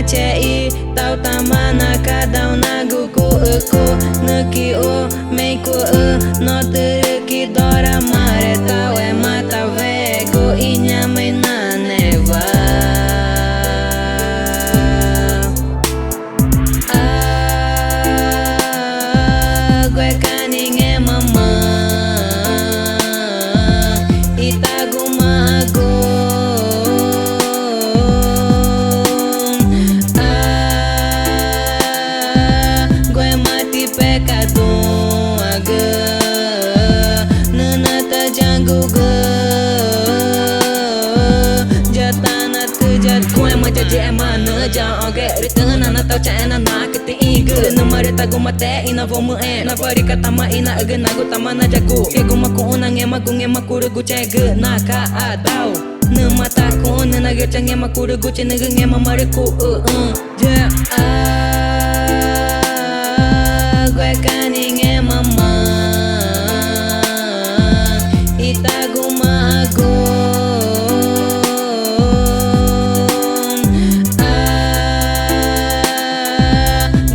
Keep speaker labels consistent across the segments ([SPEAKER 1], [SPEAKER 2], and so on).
[SPEAKER 1] cei tau tamana kadau naguku aku neki o meiku no tereki dora mare tau mata vego inya mena neva gue kaninge mama itagu mago gue mati pecado aga nana tajanggu ge jatana tejat gue majaji emana ja oge ritana na tau cana na keti ige namare tagu mate ina vomu na vari katama ina aga nagu tamana jaku ke gumaku unange maku rugu cege naka atau nemataku nanaga cange maku rugu cenege nge mamariku ja gue kaninge mama itagu mago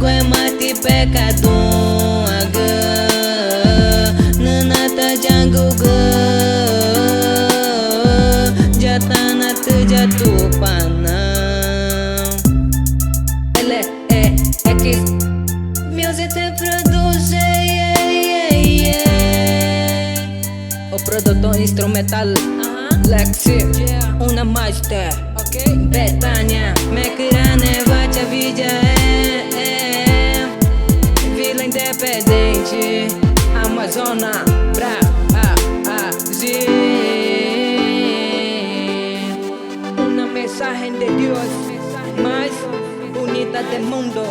[SPEAKER 1] gue mati pecado aga nana tajanggu ge jatana tejatuh panang ele X music te produce o prodotto instrumental Lexi una master Betania Mecrane Vacha Vidia Vila Independente Amazona Brasil una mensaje de Dios más bonita del mundo.